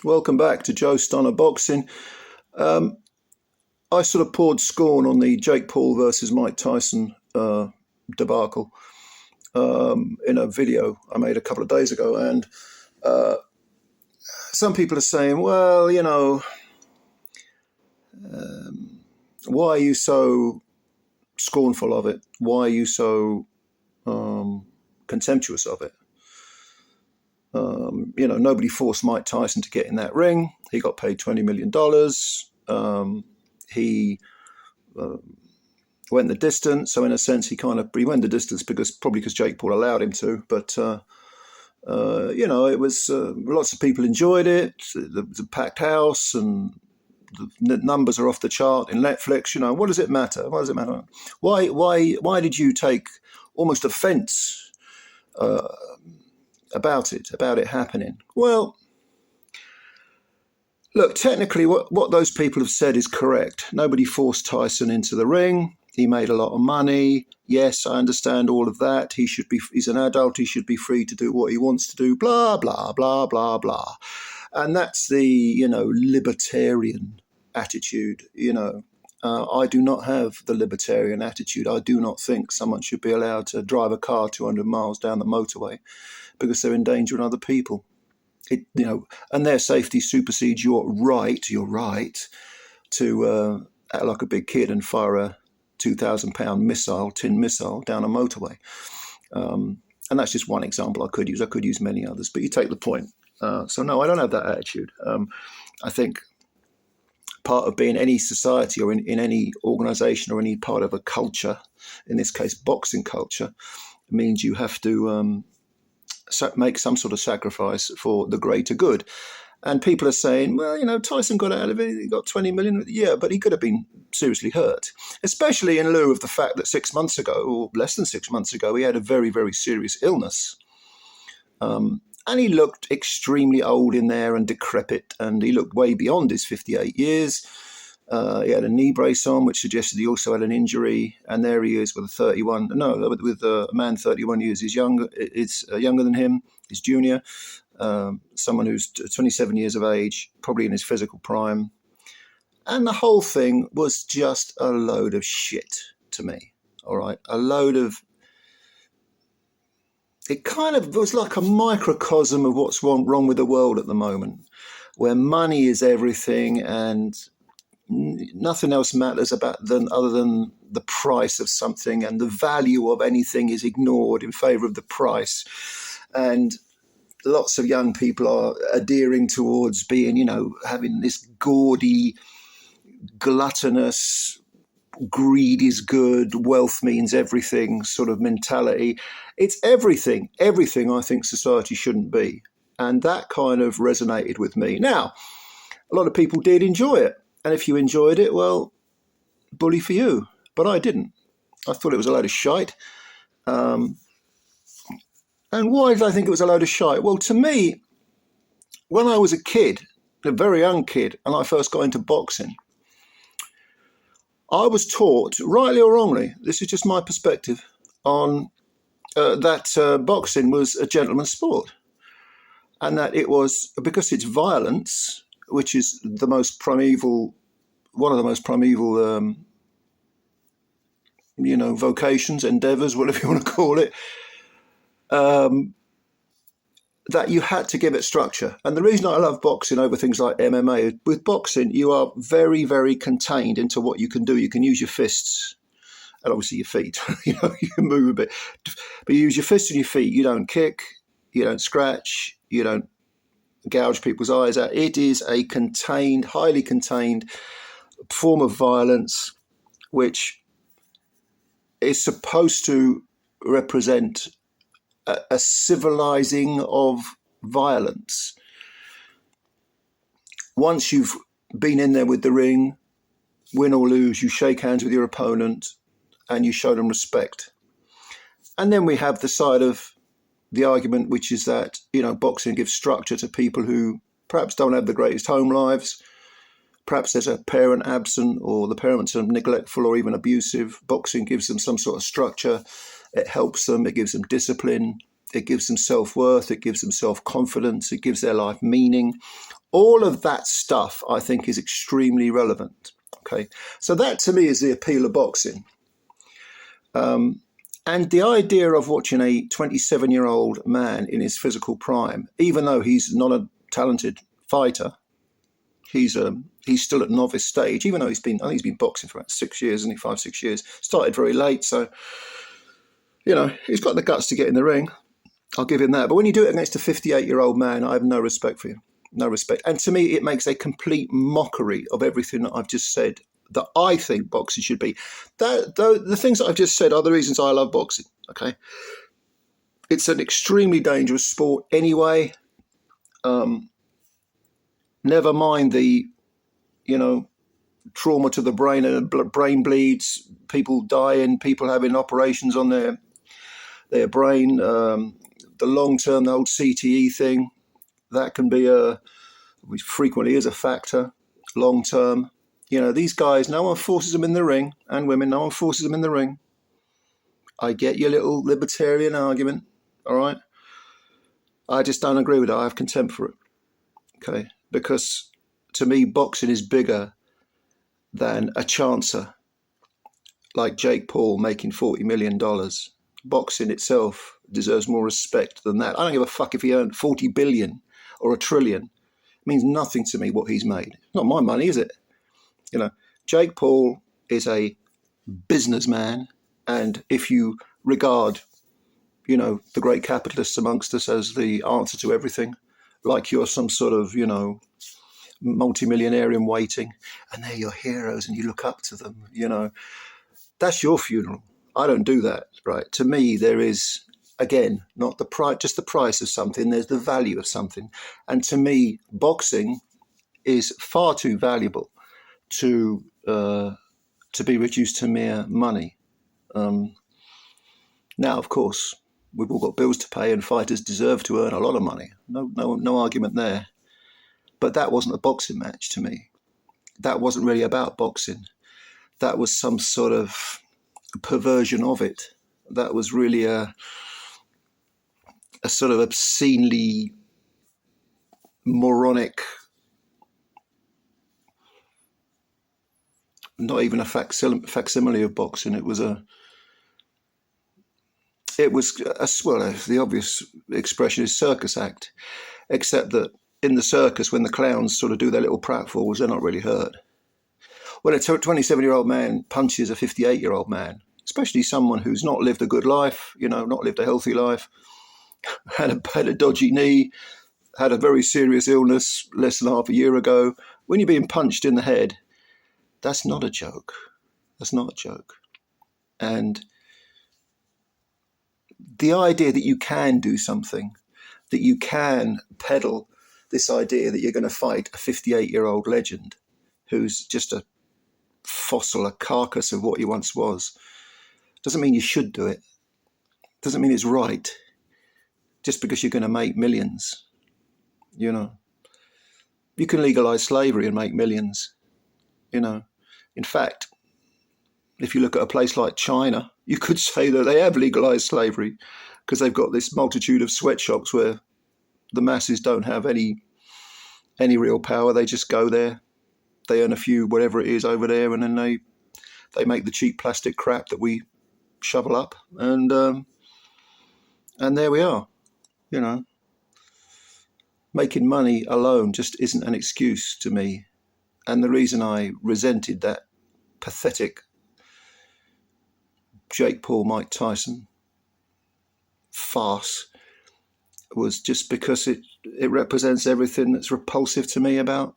Welcome back to Joe Stunner Boxing. I sort of poured scorn on the Jake Paul versus Mike Tyson debacle in a video I made a couple of days ago. And some people are saying, well, why are you so scornful of it? Why are you so contemptuous of it? Nobody forced Mike Tyson to get in that ring. He got paid $20 million. He went the distance. So in a sense, he went the distance because Jake Paul allowed him to. But, it was lots of people enjoyed it. The packed house and the numbers are off the chart in Netflix. What does it matter? What does it matter? Why did you take almost offense about it happening? Well, look, technically what those people have said is correct. Nobody forced Tyson into the ring. He made a lot of money. Yes, I understand all of that. He's an adult. He should be free to do what he wants to do, blah, blah, blah, blah, blah. And that's the, libertarian attitude. I do not have the libertarian attitude. I do not think someone should be allowed to drive a car 200 miles down the motorway because they're endangering other people. And their safety supersedes your right to act like a big kid and fire a 2,000-pound tin missile down a motorway. And that's just one example I could use. I could use many others, but you take the point. So no, I don't have that attitude. I think part of being any society or in any organization or any part of a culture, in this case, boxing culture, means you have to make some sort of sacrifice for the greater good. And people are saying, well, Tyson got out of it. He got 20 million. Yeah, but he could have been seriously hurt, especially in lieu of the fact that 6 months ago, or less than 6 months ago, he had a very, very serious illness. And he looked extremely old in there and decrepit, and he looked way beyond his 58 years. He had a knee brace on, which suggested he also had an injury. And there he is with a man 31 years is younger than him, his junior, someone who's 27 years of age, probably in his physical prime. And the whole thing was just a load of shit to me. All right, it kind of was like a microcosm of what's wrong with the world at the moment, where money is everything and nothing else matters other than the price of something, and the value of anything is ignored in favor of the price. And lots of young people are adhering towards being, having this gaudy, gluttonous, greed is good, wealth means everything sort of mentality. It's everything I think society shouldn't be. And that kind of resonated with me. Now, a lot of people did enjoy it. And if you enjoyed it, well, bully for you. But I didn't. I thought it was a load of shite. And why did I think it was a load of shite? Well, to me, when I was a kid, a very young kid, and I first got into boxing, I was taught, rightly or wrongly, this is just my perspective, on that boxing was a gentleman's sport. And that it was, because it's violence, which is one of the most primeval, vocations, endeavors, whatever you want to call it, that you had to give it structure. And the reason I love boxing over things like MMA, with boxing, you are very, very contained into what you can do. You can use your fists and obviously your feet. You can move a bit. But you use your fists and your feet. You don't kick, you don't scratch, you don't gouge people's eyes out. It is a contained, highly contained form of violence, which is supposed to represent a civilizing of violence. Once you've been in there with the ring, win or lose, you shake hands with your opponent and you show them respect. And then we have the side of the argument, which is that, boxing gives structure to people who perhaps don't have the greatest home lives. Perhaps there's a parent absent, or the parents are neglectful or even abusive. Boxing gives them some sort of structure. It helps them. It gives them discipline. It gives them self-worth. It gives them self-confidence. It gives their life meaning. All of that stuff, I think, is extremely relevant. Okay, so that to me is the appeal of boxing. And the idea of watching a 27-year-old man in his physical prime, even though he's not a talented fighter, he's still at novice stage, even though I think he's been boxing for about 6 years, isn't he? 5, 6 years. Started very late, so, he's got the guts to get in the ring. I'll give him that. But when you do it against a 58-year-old man, I have no respect for you. No respect. And to me, it makes a complete mockery of everything that I've just said that I think boxing should be. The things that I've just said are the reasons I love boxing, okay? It's an extremely dangerous sport anyway. Never mind the, trauma to the brain and brain bleeds, people dying, people having operations on their brain, the long-term, the old CTE thing, that can be which frequently is a factor, long-term. These guys, no one forces them in the ring, and women, no one forces them in the ring. I get your little libertarian argument, all right? I just don't agree with it. I have contempt for it, okay? Because to me, boxing is bigger than a chancer like Jake Paul making $40 million. Boxing itself deserves more respect than that. I don't give a fuck if he earned 40 billion or a trillion. It means nothing to me what he's made. It's not my money, is it? Jake Paul is a businessman, and if you regard, the great capitalists amongst us as the answer to everything, like you're some sort of, multimillionaire in waiting, and they're your heroes and you look up to them, that's your funeral. I don't do that, right? To me, there is, again, not the price, just the price of something. There's the value of something. And to me, boxing is far too valuable to be reduced to mere money. Now, of course, we've all got bills to pay, and fighters deserve to earn a lot of money. No argument there. But that wasn't a boxing match to me. That wasn't really about boxing. That was some sort of perversion of it. That was really a sort of obscenely moronic, not even a facsimile of boxing. It was the obvious expression is circus act, except that in the circus, when the clowns sort of do their little pratfalls, they're not really hurt. When a 27-year-old man punches a 58-year-old man, especially someone who's not lived a good life, not lived a healthy life, had a dodgy knee, had a very serious illness less than half a year ago, when you're being punched in the head, that's not a joke. That's not a joke. And the idea that you can do something, that you can peddle this idea that you're going to fight a 58-year-old legend who's just a fossil, a carcass of what he once was, doesn't mean you should do it. Doesn't mean it's right. Just because you're going to make millions, You can legalize slavery and make millions, In fact, if you look at a place like China, you could say that they have legalized slavery because they've got this multitude of sweatshops where the masses don't have any real power. They just go there, they earn a few whatever it is over there, and then they make the cheap plastic crap that we shovel up, and there we are. Making money alone just isn't an excuse to me. And the reason I resented that pathetic Jake Paul, Mike Tyson farce was just because it represents everything that's repulsive to me about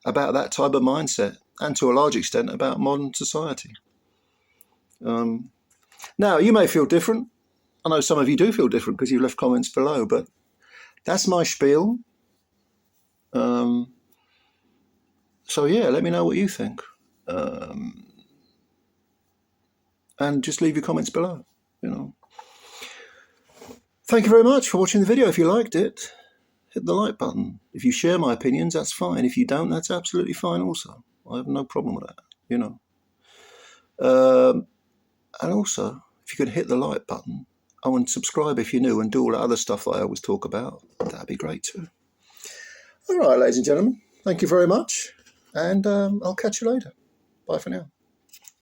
that type of mindset, and to a large extent about modern society. Now, you may feel different. I know some of you do feel different because you've left comments below, but that's my spiel. So yeah, let me know what you think. And just leave your comments below, Thank you very much for watching the video. If you liked it, hit the like button. If you share my opinions, that's fine. If you don't, that's absolutely fine also. I have no problem with that, And also, if you could hit the like button, and subscribe if you're new, and do all the other stuff that I always talk about, that'd be great too. All right, ladies and gentlemen, thank you very much, and I'll catch you later. Bye for now.